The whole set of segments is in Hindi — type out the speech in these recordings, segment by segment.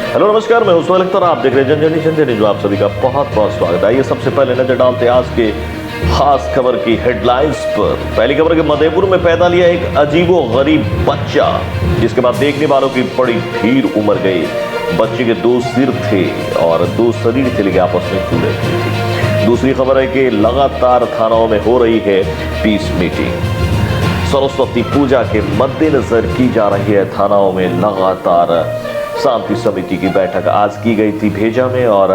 हेलो नमस्कार, मैं हूं अख्तर, आप देख रहे हैं जनजनी जो आप सभी का बहुत बहुत स्वागत है। आइए सबसे पहले नजर डालते हैं आज के खास खबर की हेडलाइंस पर। पहली खबर के मधेपुर में पैदा लिया एक अजीबो गरीब बच्चा, जिसके बाद देखने वालों की बड़ी भीड़ उमड़ गई। बच्चे के 2 सिर थे और 2 शरीर थे लेकिन आपस में जुड़े थे। दूसरी खबर है कि लगातार थानाओं में हो रही है पीस मीटिंग। सरस्वती पूजा के मद्देनजर की जा रही है थानाओं में लगातार शांति समिति की बैठक। आज की गई थी भेजा में और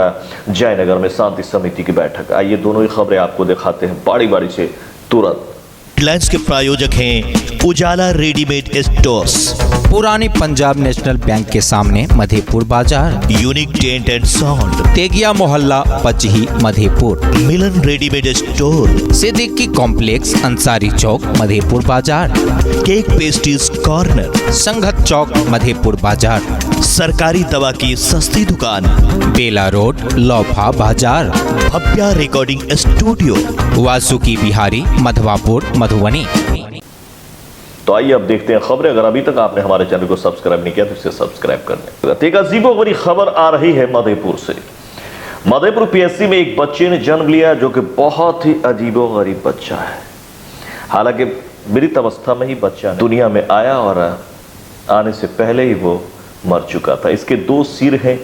जयनगर में शांति समिति की बैठक। आइए दोनों ही खबरें आपको दिखाते हैं बारी बारी से तुरंत। हेडलाइंस के प्रायोजक हैं उजाला रेडीमेड स्टोर्स, पुरानी पंजाब नेशनल बैंक के सामने Madhepur Bazar, unique tent and sound, Tegiya Mohalla Pachahi Madhepur, Milan readymade store, Siddiqui complex Ansari Chowk Madhepur Bazar, cake pastries corner, Sanghat Chowk Madhepur Bazar, सरकारी दवा की सस्ती दुकान, बेला रोड लौफा बाजार, भव्या रिकॉर्डिंग स्टूडियो, वासुकी बिहारी मधवापुर मधुबनी। तो आइए अब देखते हैं खबरें। अगर अभी तक आपने हमारे चैनल को सब्सक्राइब नहीं किया तो इसे सब्सक्राइब कर लें। एक अजीबोगरीब खबर आ रही है मधेपुर से। मधेपुर पीएससी में एक बच्चे ने जन्म लिया जो कि बहुत ही अजीबोगरीब बच्चा है। हालांकि मृत अवस्था में ही बच्चा दुनिया में आया और आने से पहले ही वो मर चुका था। इसके 2 सिर हैं,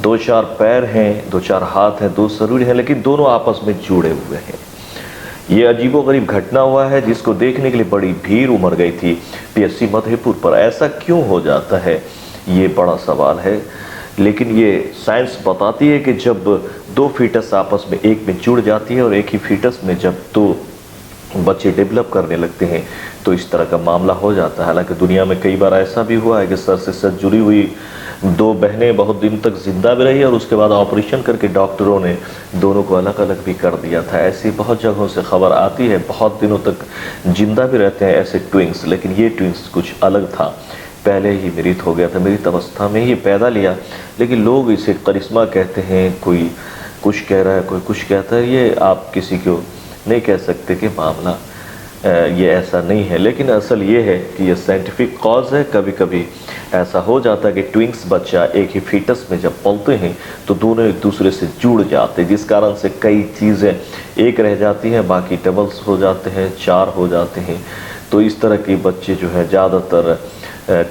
2-4 पैर हैं, 2-4 हाथ हैं, 2 शरीर हैं, लेकिन दोनों आपस में जुड़े हुए हैं। ये अजीबोगरीब घटना हुआ है जिसको देखने के लिए बड़ी भीड़ उमड़ गई थी पीएससी मधेपुर पर। ऐसा क्यों हो जाता है, ये बड़ा सवाल है। लेकिन ये साइंस बताती है कि जब 2 फीटस आपस में एक में जुड़ जाती है और एक ही फीटस में जब 2 बच्चे डेवलप करने लगते हैं तो इस तरह का मामला हो जाता है। हालांकि दुनिया में कई बार ऐसा भी हुआ है कि सर से सर जुड़ी हुई 2 बहनें बहुत दिन तक जिंदा भी रही और उसके बाद ऑपरेशन करके डॉक्टरों ने दोनों को अलग अलग भी कर दिया था। ऐसी बहुत जगहों से खबर आती है, बहुत दिनों तक जिंदा भी रहते हैं ऐसे ट्विंस। लेकिन ये ट्विंस कुछ अलग था, पहले ही मृत हो गया था, मृत अवस्था में ही पैदा लिया। लेकिन लोग इसे करिश्मा कहते हैं, कोई कुछ कह रहा है, कोई कुछ कहता है। ये आप किसी को नहीं कह सकते कि मामला ये ऐसा नहीं है। लेकिन असल ये है कि ये साइंटिफिक कॉज है। कभी कभी ऐसा हो जाता है कि ट्विंक्स बच्चा एक ही फीटस में जब पलते हैं तो दोनों एक दूसरे से जुड़ जाते हैं, जिस कारण से कई चीज़ें एक रह जाती हैं, बाकी डबल्स हो जाते हैं, 4 हो जाते हैं। तो इस तरह के बच्चे जो है ज़्यादातर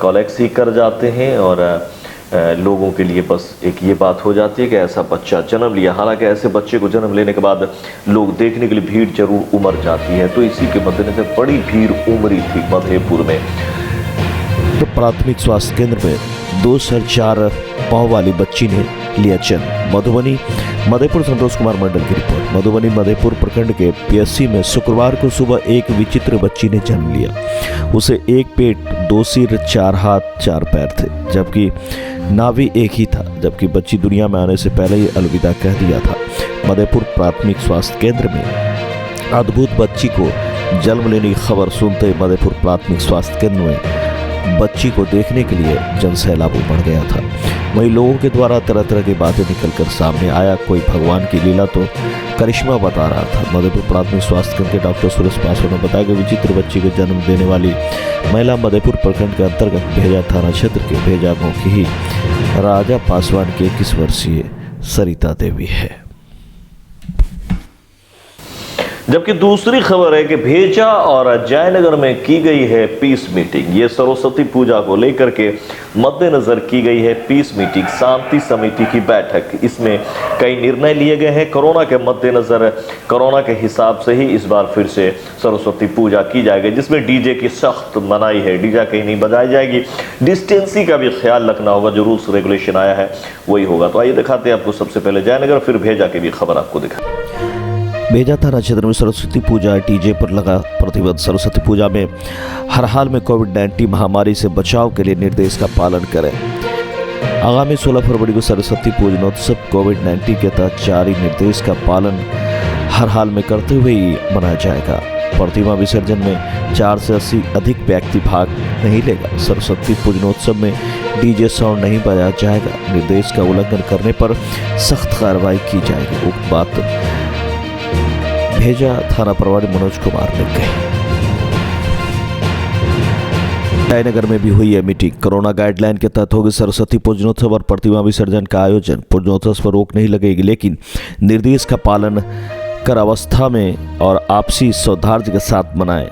कॉलेक्स ही कर जाते हैं और लोगों के लिए बस एक ये बात हो जाती है कि ऐसा बच्चा जन्म लिया। हालांकि ऐसे बच्चे को जन्म लेने के बाद लोग देखने के लिए भीड़ जरूर उमड़ जाती है। तो इसी के मद्देनजर बड़ी भीड़ उमड़ी थी मधेपुर में। तो प्राथमिक स्वास्थ्य केंद्र में 2 सर 4 पाँव वाली बच्ची ने लिया जन्म। मधुबनी मधेपुर संतोष कुमार मंडल की रिपोर्ट। मधुबनी मधेपुर प्रखंड के पीएससी में शुक्रवार को सुबह एक विचित्र बच्ची ने जन्म लिया। उसे 1 पेट, 2 सिर, 4 हाथ, 4 पैर थे, जबकि नाभि एक ही था। जबकि बच्ची दुनिया में आने से पहले ही अलविदा कह दिया था। मधेपुर प्राथमिक स्वास्थ्य केंद्र में अद्भुत बच्ची को जन्म लेने की खबर सुनते ही मधेपुर प्राथमिक स्वास्थ्य केंद्र में बच्ची को देखने के लिए जनसैलाब उमड़ गया था। वहीं लोगों के द्वारा तरह तरह की बातें निकलकर सामने आया। कोई भगवान की लीला तो करिश्मा बता रहा था। मधेपुर प्राथमिक स्वास्थ्य केंद्र के डॉक्टर सुरेश पासवान ने बताया कि विचित्र बच्ची को जन्म देने वाली महिला मधेपुर प्रखंड के अंतर्गत भेजा थाना क्षेत्र के भेजा गांव की ही राजा पासवान की 21 वर्षीय सरिता देवी है। जबकि दूसरी खबर है कि भेजा और जयनगर में की गई है पीस मीटिंग। ये सरस्वती पूजा को लेकर के मद्देनजर की गई है पीस मीटिंग, शांति समिति की बैठक। इसमें कई निर्णय लिए गए हैं। कोरोना के मद्देनजर, कोरोना के हिसाब से ही इस बार फिर से सरस्वती पूजा की जाएगी, जिसमें डीजे की सख्त मनाही है। डीजे कहीं नहीं बजाई जाएगी। डिस्टेंसिंग का भी ख्याल रखना होगा। जो रूल्स रेगुलेशन आया है वही होगा। तो आइए दिखाते हैं आपको सबसे पहले जयनगर, फिर भेजा की भी खबर आपको दिखा। भेजा थाना क्षेत्र में सरस्वती पूजा डीजे पर लगा प्रतिबंध। सरस्वती पूजा में हर हाल में कोविड-19 महामारी से बचाव के लिए निर्देश का पालन करें। आगामी 16 फरवरी को सरस्वती पूजनोत्सव कोविड-19 के तहत जारी निर्देश का पालन हर हाल में करते हुए ही मनाया जाएगा। प्रतिमा विसर्जन में 4 से 80 अधिक व्यक्ति भाग नहीं लेगा। सरस्वती पूजनोत्सव में डीजे साउंड नहीं बजाया जाएगा। निर्देश का उल्लंघन करने पर सख्त कार्रवाई की जाएगी। उक्त बात भेजा थाना प्रभारी मनोज कुमार ने कही। जयनगर में भी हुई है मीटिंग। कोरोना गाइडलाइन के तहत होगी सरस्वती पूजनोत्सव और प्रतिमा विसर्जन का आयोजन। पूजनोत्सव पर रोक नहीं लगेगी, लेकिन निर्देश का पालन कर अवस्था में और आपसी सौहार्द के साथ मनाएं।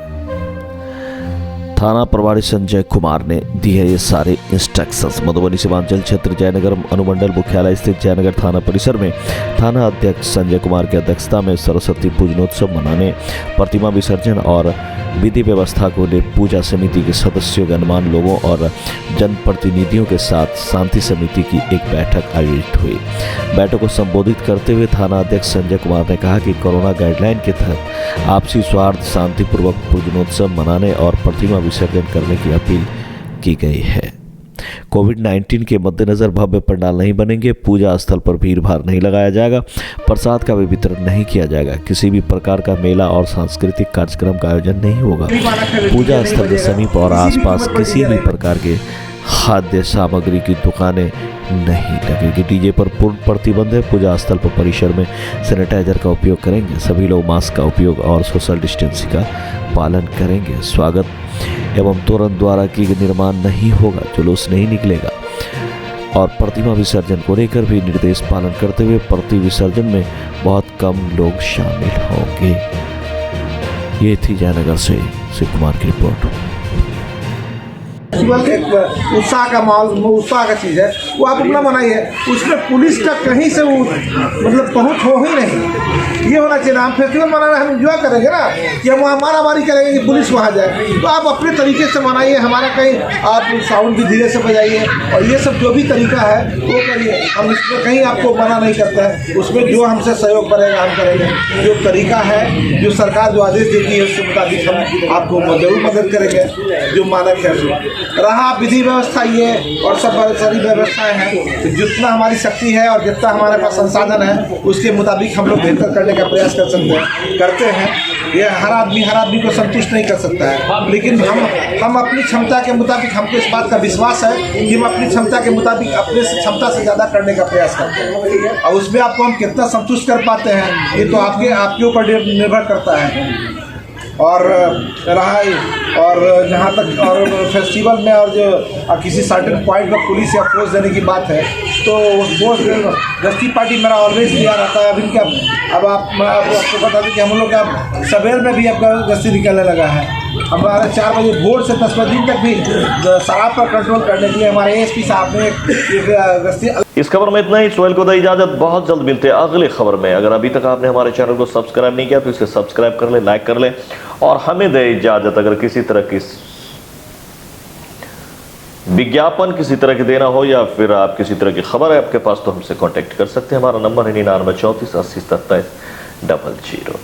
थाना प्रभारी संजय कुमार ने दी है ये सारे इंस्ट्रक्शंस। मधुबनी सीमांचल क्षेत्र जयनगर अनुमंडल मुख्यालय स्थित जयनगर थाना परिसर में थाना अध्यक्ष संजय कुमार की अध्यक्षता में सरस्वती पूजनोत्सव मनाने, प्रतिमा विसर्जन और विधि व्यवस्था को ले पूजा समिति के सदस्यों, गणमान्य लोगों और जनप्रतिनिधियों के साथ शांति समिति की एक बैठक आयोजित हुई। बैठक को संबोधित करते हुए थाना अध्यक्ष संजय कुमार ने कहा कि कोरोना गाइडलाइन के तहत आपसी सौहार्द, शांतिपूर्वक पूजनोत्सव मनाने और प्रतिमा विसर्जन करने की अपील की गई है। कोविड-19 के मद्देनजर भव्य पंडाल नहीं बनेंगे, पूजा स्थल पर भीड़ भाड़ नहीं लगाया जाएगा, प्रसाद का भी वितरण नहीं किया जाएगा, किसी भी प्रकार का मेला और सांस्कृतिक कार्यक्रम का आयोजन नहीं होगा। पूजा स्थल के समीप और आसपास किसी भी प्रकार के खाद्य सामग्री की दुकानें नहीं लगेगी। डीजे पर पूर्ण प्रतिबंध है। पूजा स्थल पर परिसर में सैनिटाइजर का उपयोग करेंगे। सभी लोग मास्क का उपयोग और सोशल डिस्टेंसिंग का पालन करेंगे। स्वागत एवं तोरण द्वारा की निर्माण नहीं होगा, जुलूस नहीं निकलेगा और प्रतिमा विसर्जन को लेकर भी निर्देश पालन करते हुए प्रति विसर्जन में बहुत कम लोग शामिल होंगे। ये थी जयनगर से शिव कुमार की रिपोर्ट। एक उत्साह का माहौल, उत्साह का चीज़ है, वो आप अपना मनाइए। उसमें पुलिस का कहीं से वो मतलब पहुँच हो ही नहीं। ये होना चाहिए ना, हम फेस्टिवल मनाना, हम इंजॉय करेंगे ना कि हम वहाँ मारामारी करेंगे कि पुलिस वहाँ जाए। तो आप अपने तरीके से मनाइए। हमारा कहीं आप साउंड भी धीरे से बजाइए और ये सब जो भी तरीका है वो करिए। हम इसमें कहीं आपको मना नहीं करता है। उसमें जो हमसे सहयोग करेगा हम करेंगे। जो तरीका है, जो सरकार जो आदेश देती है उसके मुताबिक हम आपको जरूर मदद करेंगे। जो मानक है रहा विधि व्यवस्था ये और सब सारी व्यवस्थाएं हैं, तो जितना हमारी शक्ति है और जितना हमारे पास संसाधन है उसके मुताबिक हम लोग बेहतर करने का प्रयास कर सकते हैं, करते हैं। ये हर आदमी को संतुष्ट नहीं कर सकता है, लेकिन हम अपनी क्षमता के मुताबिक, हमको इस बात का विश्वास है कि हम अपनी क्षमता के मुताबिक अपने क्षमता से ज़्यादा करने का प्रयास करते हैं। और उसमें आपको हम कितना संतुष्ट कर पाते हैं ये तो आपके ऊपर निर्भर करता है। और रहा और जहाँ तक और फेस्टिवल में और जो किसी सर्टेन पॉइंट पर पुलिस या फोर्स देने की बात है, तो फोर्स गश्ती पार्टी मेरा ऑलवेज दिया रहता है। अभी क्या अब आपको बता दें कि हम लोग का सवेर में भी आपका गश्ती निकलने लगा है। हमारे 4 बजे भोर से 10 बजे तक भी शराब पर कंट्रोल करने के लिए हमारे एसपी साहब ने एक गश्ती। इस खबर में इतना ही। सोहेल को दे इजाजत, बहुत जल्द मिलते हैं अगली खबर में। अगर अभी तक आपने हमारे चैनल को सब्सक्राइब नहीं किया तो इसे सब्सक्राइब कर ले, लाइक कर ले और हमें दे इजाजत। अगर किसी तरह की विज्ञापन किसी तरह की देना हो या फिर आप किसी तरह की खबर है आपके पास तो हमसे कांटेक्ट कर सकते हैं। हमारा नंबर है 99 34 80 27 00।